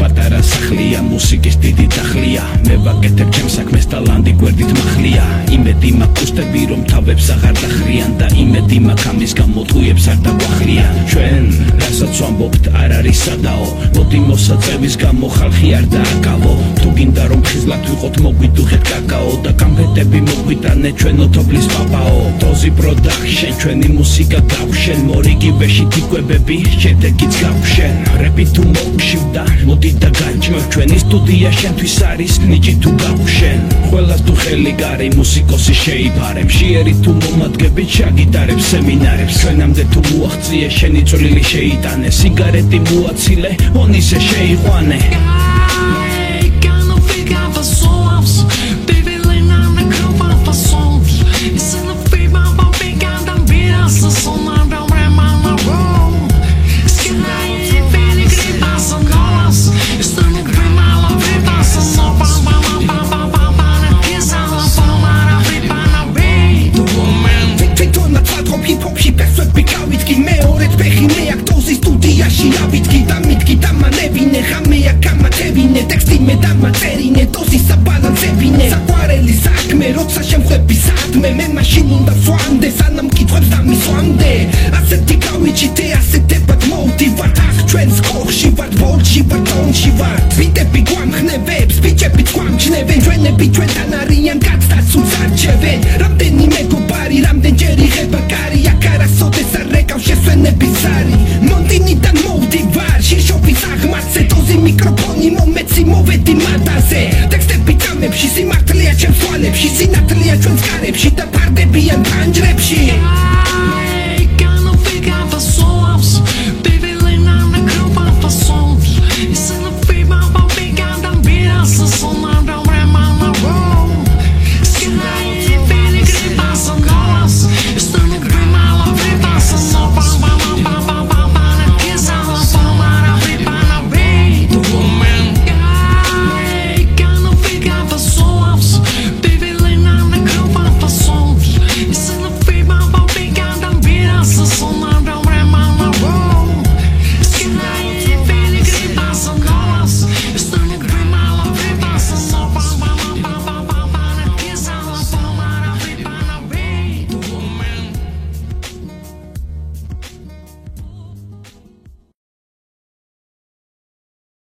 პატარა სახლია, მუსიკის დიდი დახლია, მე ვაკეთებ ჩემს საქმეს ტალანტი გვერდით მახლია. იმედი მაქვს უსტები რომ თავებს აღარ დახრიან და იმედი მაქვს ამის გამო ტყუებს არ დაგვახლიან. ჩვენ რასაც ვამბობთ არ არის სადაო, მოდი მოსაწევის გამო ხალხი არ დააკავო. თუ გინდა რომ ხიზლად ვიყოთ მოგვიდუხეთ კაკაო და კამფეტები მოგვიტანე ჩვენო თოფლის პაპაო. დოზი პროდაქშენ ჩვენი მუსიკა გავშენ, მორიგივეში თიკვებები შედეგიც გავშენ. რეპი თუ მოგშივდა მოდი და განჭმევ ჩვენი სტუდია შენთვის არის ნიჭი თუ გავშენ. ყველას თუ ხელი გარე მუსიკოსი შეიფარებ, ჟიერი თუ მომადგებით შაგიტარებს სემინარებს. ჩვენამდე თუ მოაღწიე შენი წვლილი შეიტანე, სიგარეტი მოაცილე ონისე შეიყვანე. ტექსტი მე დამაწერინე, დოზი საბალანსებინე, საყვარელი საქმე, როცა შემხვდები საქმე, მე მაშინ უნდა ვსვამდე, სანამ მკითხვებს დამისვამდე. ასეთი გავიჩიტე, ასეთებად მოვდივართ, ახ ჩვენს კოხში ვართ, ბოლში ვართ, ტონში ვართ. ბიტები გვამხნევებს, ბიჭებიც გვამჩნევენ, ჩვენები ჩვენთან არიან, კაცთაც უცარჩევენ. რამდენი მეგობარი, რამდენჯერ იღება კარი, აქ არასოდეს არ რეკავს შესვენების ზარი. მონტინიდან მოვდივარ, შიშობის აღმართზე, დოზი მიკროფონი მომეცი მოვედი მატაზე. ტექსტები წამებში, სიმართლეა ჩემს თვალებში, სინათლეა ჩვენს კარებში და ფარდებიან ფანჯრებში.